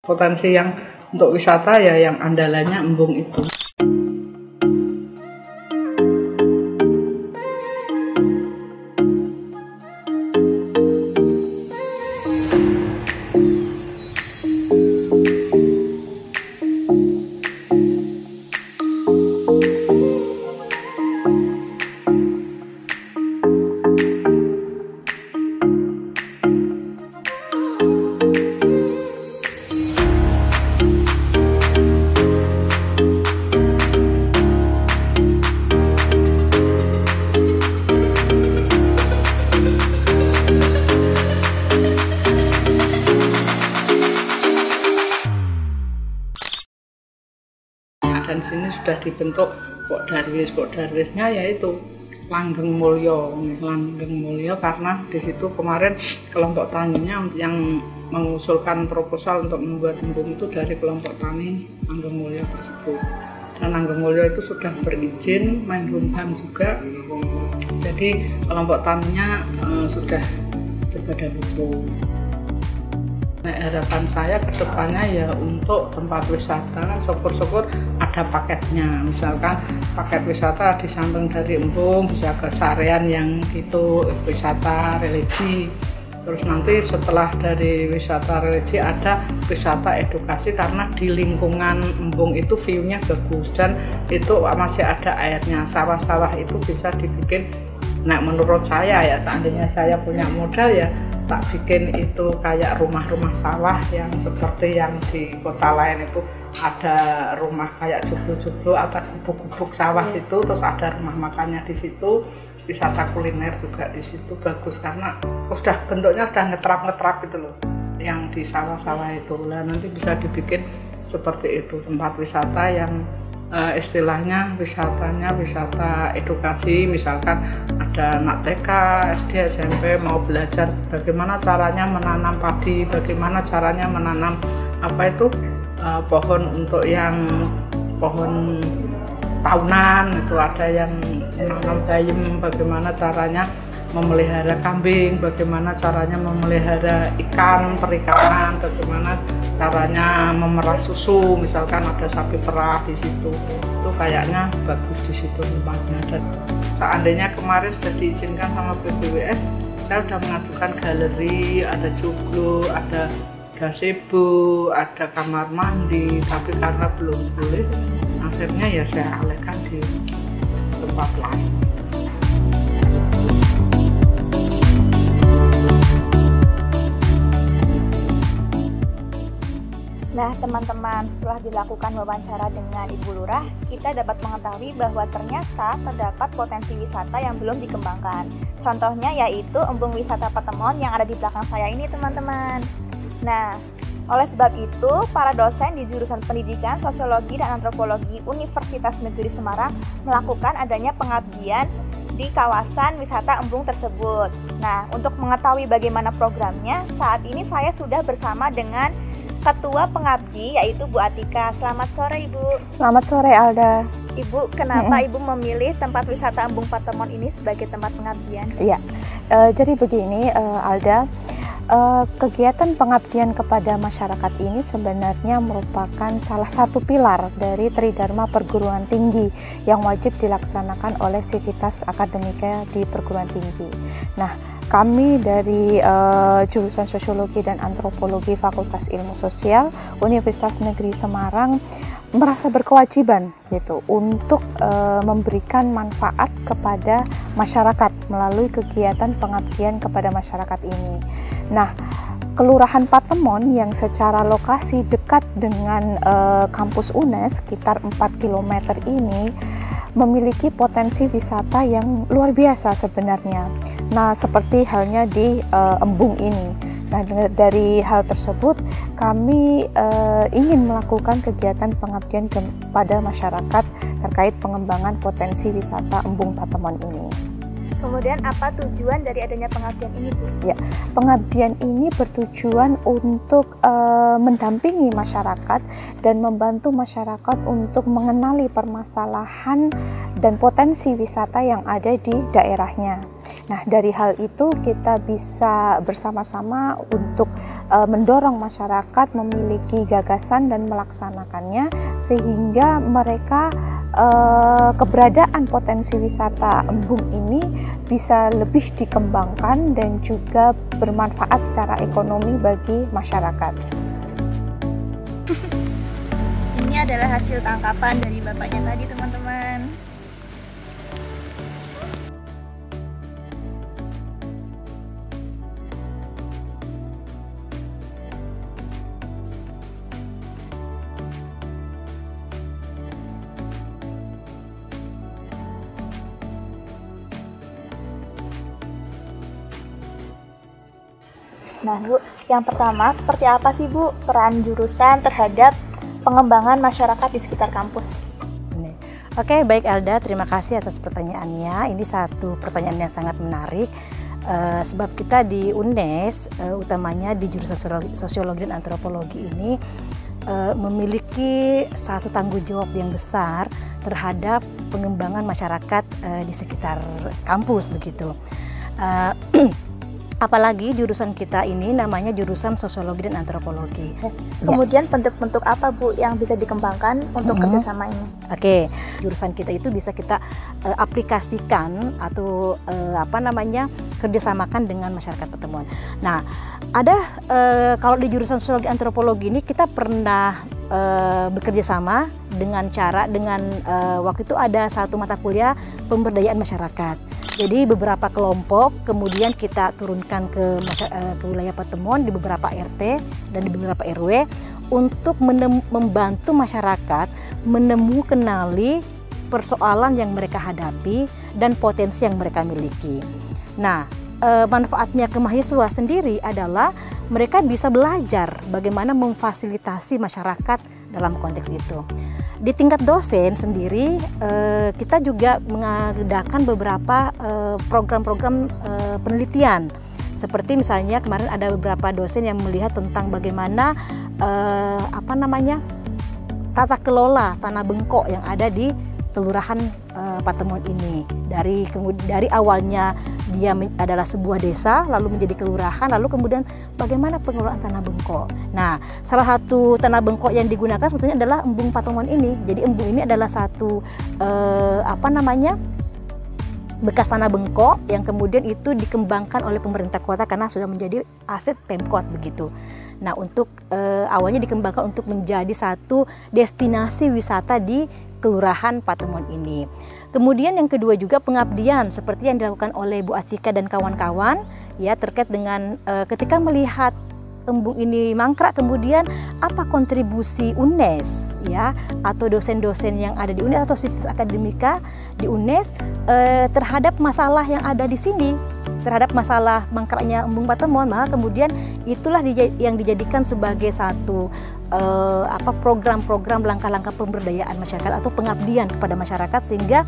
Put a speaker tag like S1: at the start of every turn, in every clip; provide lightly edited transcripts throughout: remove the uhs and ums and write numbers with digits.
S1: Potensi yang untuk wisata ya yang andalannya embung itu. Dan sini sudah dibentuk Pok Darwisnya yaitu Langgeng Mulyo karena di situ kemarin kelompok taninya yang mengusulkan proposal untuk membuat embung itu dari kelompok tani Langgeng Mulyo tersebut. Dan Langgeng Mulyo itu sudah berizin Menkumham juga. Jadi kelompok taninya sudah berbadan hukum. Nah, harapan saya ke depannya ya untuk tempat wisata, syukur-syukur ada paketnya. Misalkan paket wisata di samping dari embung bisa ke sarean yang itu wisata religi. Terus nanti setelah dari wisata religi ada wisata edukasi karena di lingkungan embung itu view-nya bagus dan itu masih ada airnya. Sawah-sawah itu bisa dibikin. Nah, menurut saya ya seandainya saya punya modal ya tak bikin itu kayak rumah-rumah sawah yang seperti yang di kota lain itu ada rumah kayak joglo-joglo atau gubuk-gubuk sawah situ, terus ada rumah makannya di situ, wisata kuliner juga di situ bagus karena sudah bentuknya udah ngetrap gitu loh yang di sawah-sawah itu. Lah nanti bisa dibikin seperti itu tempat wisata yang istilahnya wisatanya wisata edukasi, misalkan ada anak TK, SD, SMP mau belajar bagaimana caranya menanam padi, bagaimana caranya menanam pohon untuk yang pohon tahunan itu, ada yang menanam bayam, bagaimana caranya memelihara kambing, bagaimana caranya memelihara ikan, perikanan, bagaimana caranya memerah susu, misalkan ada sapi perah di situ. Itu kayaknya bagus di situ tempatnya. Dan seandainya kemarin sudah diizinkan sama BPWS, saya sudah mengajukan galeri, ada joglo, ada gazebo, ada kamar mandi, tapi karena belum boleh, akhirnya ya saya alihkan di tempat lain.
S2: Nah teman-teman, setelah dilakukan wawancara dengan Ibu Lurah, kita dapat mengetahui bahwa ternyata terdapat potensi wisata yang belum dikembangkan. Contohnya yaitu embung wisata Patemon yang ada di belakang saya ini teman-teman. Nah, oleh sebab itu, para dosen di jurusan Pendidikan, Sosiologi, dan Antropologi Universitas Negeri Semarang melakukan adanya pengabdian di kawasan wisata embung tersebut. Nah, untuk mengetahui bagaimana programnya, saat ini saya sudah bersama dengan Ketua Pengabdi yaitu Bu Atika. Selamat sore Ibu.
S3: Selamat sore Alda.
S2: Ibu, kenapa Ibu memilih tempat wisata Embung Patemon ini sebagai tempat pengabdian?
S3: Iya, jadi begini Alda, kegiatan pengabdian kepada masyarakat ini sebenarnya merupakan salah satu pilar dari Tridharma Perguruan Tinggi yang wajib dilaksanakan oleh sivitas akademika di perguruan tinggi. Nah, kami dari jurusan Sosiologi dan Antropologi Fakultas Ilmu Sosial Universitas Negeri Semarang merasa berkewajiban gitu untuk memberikan manfaat kepada masyarakat melalui kegiatan pengabdian kepada masyarakat ini. Nah, Kelurahan Patemon yang secara lokasi dekat dengan kampus UNES sekitar 4 km ini memiliki potensi wisata yang luar biasa sebenarnya. Nah, seperti halnya di embung ini. Nah, dari hal tersebut kami ingin melakukan kegiatan pengabdian kepada masyarakat terkait pengembangan potensi wisata embung Patemon ini.
S2: Kemudian apa tujuan dari adanya pengabdian ini, Bu?
S3: Ya, pengabdian ini bertujuan untuk mendampingi masyarakat dan membantu masyarakat untuk mengenali permasalahan dan potensi wisata yang ada di daerahnya. Nah, dari hal itu kita bisa bersama-sama untuk mendorong masyarakat memiliki gagasan dan melaksanakannya, sehingga mereka keberadaan potensi wisata embung ini bisa lebih dikembangkan dan juga bermanfaat secara ekonomi bagi masyarakat.
S2: Ini adalah hasil tangkapan dari bapaknya tadi, teman-teman. Nah, Bu, yang pertama, seperti apa sih, Bu, peran jurusan terhadap pengembangan masyarakat di sekitar kampus?
S4: Oke, baik Alda, terima kasih atas pertanyaannya. Ini satu pertanyaan yang sangat menarik, sebab kita di UNES, utamanya di jurusan sosiologi dan antropologi ini, memiliki satu tanggung jawab yang besar terhadap pengembangan masyarakat di sekitar kampus, begitu. Apalagi jurusan kita ini namanya jurusan sosiologi dan antropologi.
S2: Kemudian bentuk-bentuk apa, Bu, yang bisa dikembangkan untuk kerjasama ini?
S4: Oke, jurusan kita itu bisa kita aplikasikan atau kerjasamakan dengan masyarakat pertemuan. Nah, ada kalau di jurusan sosiologi antropologi ini kita pernah bekerja sama dengan waktu itu ada satu mata kuliah pemberdayaan masyarakat. Jadi beberapa kelompok kemudian kita turunkan ke wilayah pertemuan di beberapa RT dan di beberapa RW untuk membantu masyarakat kenali persoalan yang mereka hadapi dan potensi yang mereka miliki. Nah, manfaatnya ke mahasiswa sendiri adalah mereka bisa belajar bagaimana memfasilitasi masyarakat dalam konteks itu. Di tingkat dosen sendiri, kita juga mengadakan beberapa program-program penelitian. Seperti misalnya kemarin ada beberapa dosen yang melihat tentang bagaimana tata kelola tanah bengkok yang ada di kelurahan Patemon ini. Dari awalnya dia adalah sebuah desa, lalu menjadi kelurahan, lalu kemudian bagaimana pengelolaan tanah bengkok. Nah, salah satu tanah bengkok yang digunakan sebetulnya adalah embung Patemon ini. Jadi embung ini adalah satu bekas tanah bengkok yang kemudian itu dikembangkan oleh pemerintah kota karena sudah menjadi aset Pemkot, begitu. Nah, untuk awalnya dikembangkan untuk menjadi satu destinasi wisata di kelurahan Patemon ini. Kemudian yang kedua juga pengabdian seperti yang dilakukan oleh Bu Atika dan kawan-kawan ya, terkait dengan ketika melihat embung ini mangkrak, kemudian apa kontribusi UNES ya atau dosen-dosen yang ada di UNES atau sivitas akademika di UNES terhadap masalah yang ada di sini, terhadap masalah mangkraknya embung Patemon. Maka kemudian itulah yang dijadikan sebagai satu program-program langkah-langkah pemberdayaan masyarakat atau pengabdian kepada masyarakat, sehingga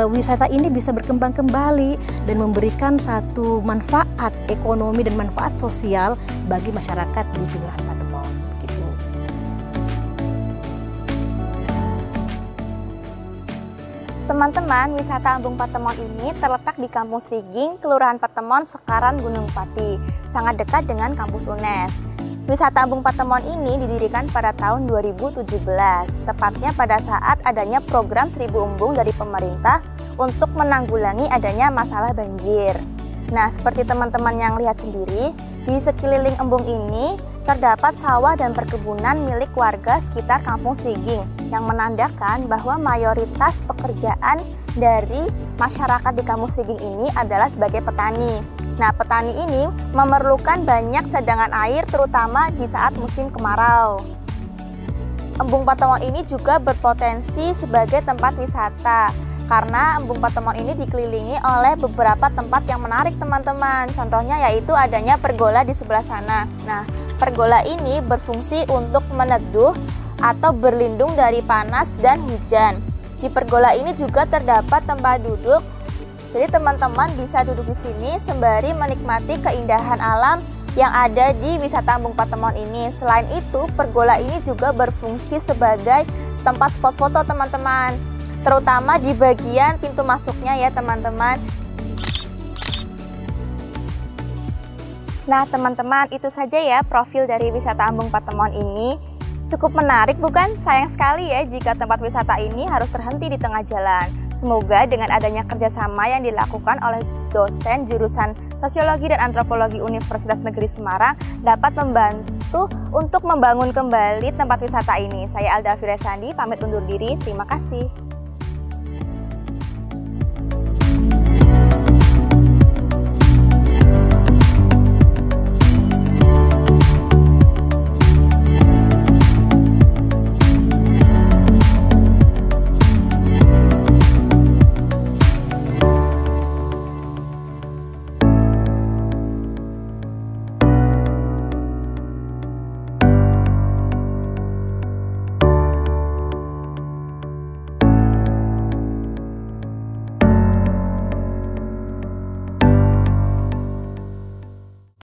S4: wisata ini bisa berkembang kembali dan memberikan satu manfaat ekonomi dan manfaat sosial bagi masyarakat di Kelurahan Patemon. Gitu.
S2: Teman-teman, wisata Embung Patemon ini terletak di Kampung Sriging, Kelurahan Patemon, Sekaran, Gunung Pati, sangat dekat dengan kampus UNES. Wisata Embung Patemon ini didirikan pada tahun 2017, tepatnya pada saat adanya program 1000 embung dari pemerintah untuk menanggulangi adanya masalah banjir. Nah, seperti teman-teman yang lihat sendiri, di sekeliling embung ini terdapat sawah dan perkebunan milik warga sekitar Kampung Sriging yang menandakan bahwa mayoritas pekerjaan dari masyarakat di Kampung Sriging ini adalah sebagai petani. Nah, petani ini memerlukan banyak cadangan air terutama di saat musim kemarau. Embung Patemon ini juga berpotensi sebagai tempat wisata karena Embung Patemon ini dikelilingi oleh beberapa tempat yang menarik, teman-teman. Contohnya yaitu adanya pergola di sebelah sana. Nah, pergola ini berfungsi untuk meneduh atau berlindung dari panas dan hujan. Di pergola ini juga terdapat tempat duduk. Jadi teman-teman bisa duduk di sini sembari menikmati keindahan alam yang ada di wisata Embung Patemon ini. Selain itu, pergola ini juga berfungsi sebagai tempat spot foto, teman-teman. Terutama di bagian pintu masuknya ya, teman-teman. Nah teman-teman, itu saja ya profil dari wisata Embung Patemon ini. Cukup menarik bukan? Sayang sekali ya jika tempat wisata ini harus terhenti di tengah jalan. Semoga dengan adanya kerjasama yang dilakukan oleh dosen jurusan Sosiologi dan Antropologi Universitas Negeri Semarang dapat membantu untuk membangun kembali tempat wisata ini. Saya Alda Firesandi, pamit undur diri. Terima kasih.